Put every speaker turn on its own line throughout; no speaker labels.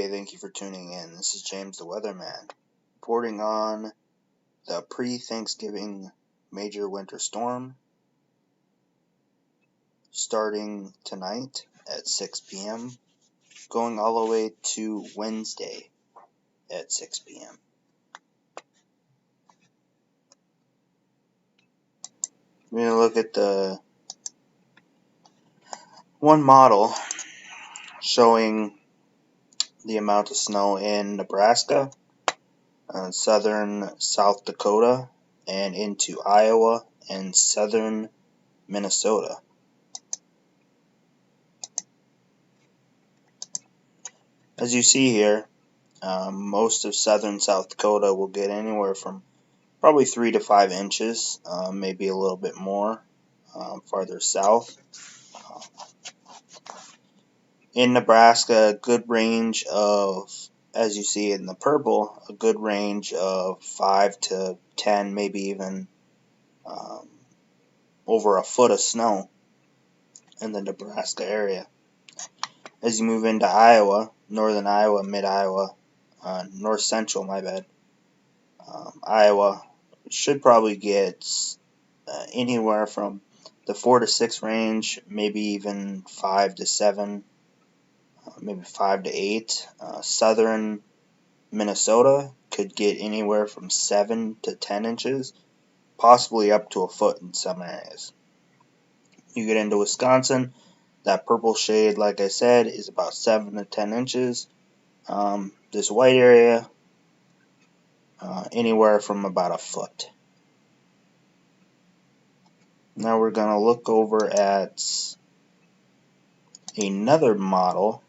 Hey, thank you for tuning in. This is James the Weatherman, reporting on the pre-Thanksgiving major winter storm starting tonight at 6 p.m., going all the way to Wednesday at 6 p.m. We're going to look at the one model showing the amount of snow in Nebraska, southern South Dakota, and into Iowa and southern Minnesota. As you see here, most of southern South Dakota will get anywhere from probably 3 to 5 inches, maybe a little bit more farther south. In Nebraska, a good range of, as you see in the purple, a good range of 5 to 10, maybe even over a foot of snow in the Nebraska area. As you move into Iowa, northern Iowa, mid-Iowa, north central, my bad, Iowa should probably get anywhere from the 4 to 6 range, maybe even 5 to 7, maybe 5 to 8. Southern Minnesota could get anywhere from 7 to 10 inches, possibly up to a foot in some areas. You get into Wisconsin, that purple shade, like I said, is about 7 to 10 inches. This white area, anywhere from about a foot. Now we're going to look over at another model.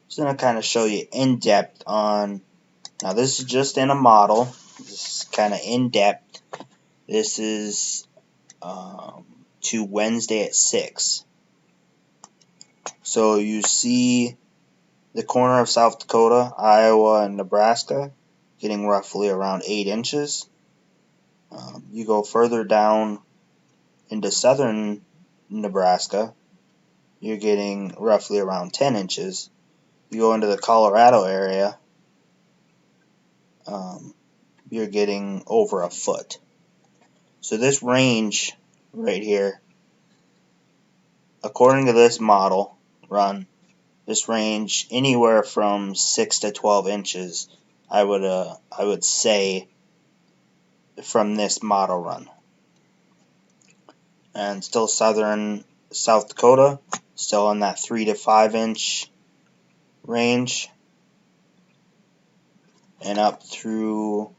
Just going to kind of show you in depth on, now this is just in a model, this is kind of in depth. This is to Wednesday at 6. So you see the corner of South Dakota, Iowa, and Nebraska getting roughly around 8 inches. You go further down into southern Nebraska, you're getting roughly around 10 inches. You go into the Colorado area, you're getting over a foot. So this range right here, according to this model run, this range anywhere from 6 to 12 inches, I would say, from this model run. And still southern South Dakota, still in that 3 to 5 inch range, and up through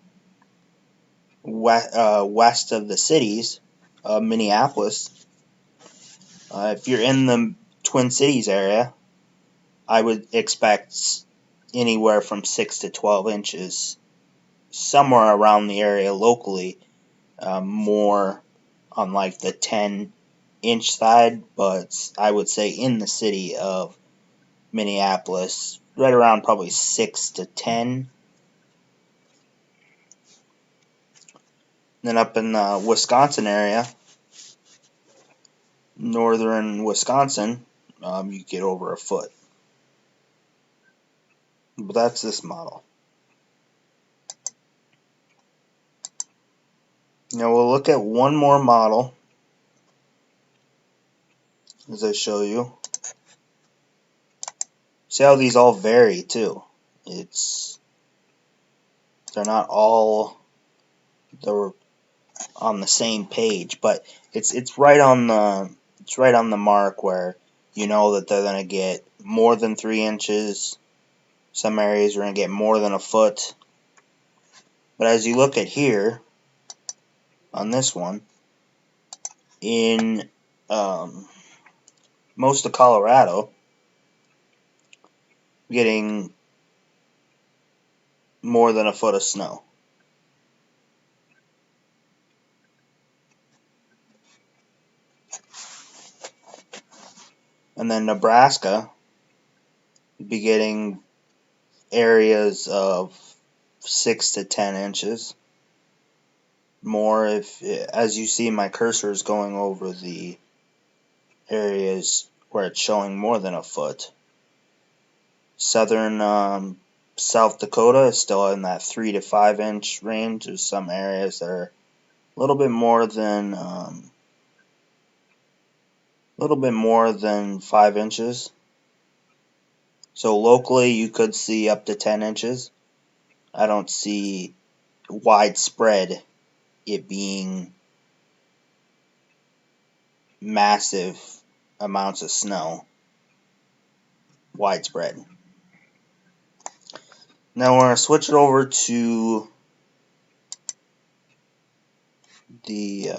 west of the cities of Minneapolis. If you're in the Twin Cities area, I would expect anywhere from 6 to 12 inches, somewhere around the area locally, more on like the 10-inch side, but I would say in the city of Minneapolis, right around probably 6 to 10. Then up in the Wisconsin area, northern Wisconsin, you get over a foot. But that's this model. Now we'll look at one more model as I show you. See how these all vary too. They're not all on the same page, but it's right on the mark where you know that they're going to get more than 3 inches. Some areas are going to get more than a foot. But as you look at here on this one, in most of Colorado, getting more than a foot of snow. And then Nebraska would be getting areas of 6 to 10 inches. more as you see my cursor is going over the areas where it's showing more than a foot. Southern South Dakota is still in that 3 to 5 inch range. There's some areas that are a little bit more than 5 inches. So locally you could see up to 10 inches. I don't see widespread it being massive amounts of snow. Widespread. Now we're going to switch it over to the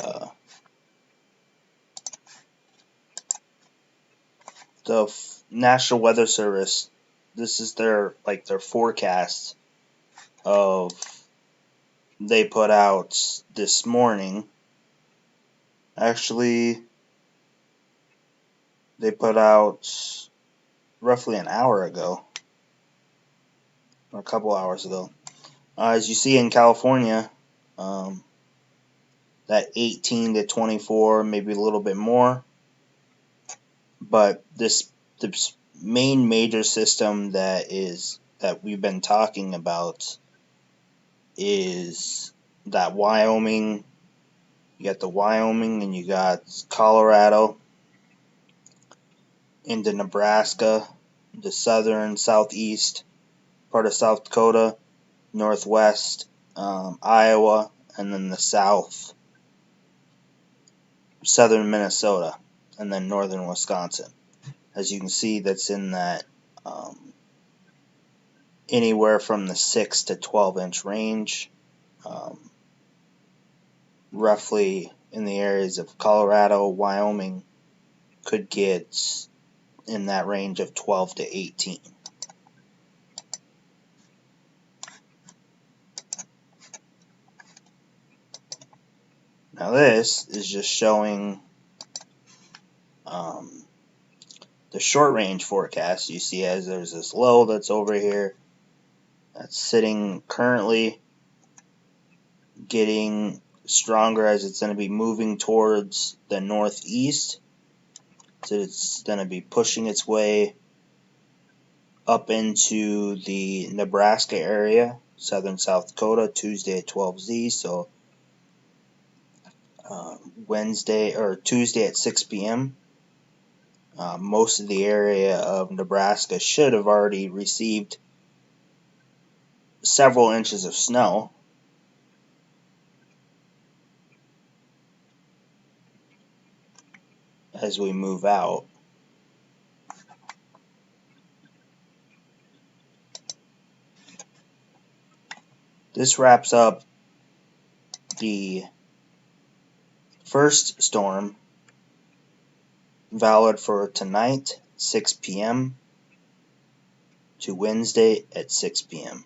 National Weather Service. This is their forecast of they put out this morning. Actually, they put out roughly an hour ago, or a couple hours ago. As you see in California, that 18 to 24, maybe a little bit more. But the main major system that we've been talking about is that Wyoming. You got the Wyoming and you got Colorado, into Nebraska, the southern, southeast part of South Dakota, northwest, Iowa, and then the southern Minnesota, and then northern Wisconsin. As you can see, that's in that anywhere from the 6 to 12 inch range, roughly in the areas of Colorado, Wyoming, could get in that range of 12 to 18. Now this is just showing the short range forecast. You see as there's this low that's over here that's sitting currently, getting stronger as it's going to be moving towards the northeast. So it's going to be pushing its way up into the Nebraska area, southern South Dakota, Tuesday at 12Z. So Wednesday or Tuesday at 6 p.m. Most of the area of Nebraska should have already received several inches of snow. As we move out. This wraps up the first storm, valid for tonight, 6 p.m. to Wednesday at 6 p.m.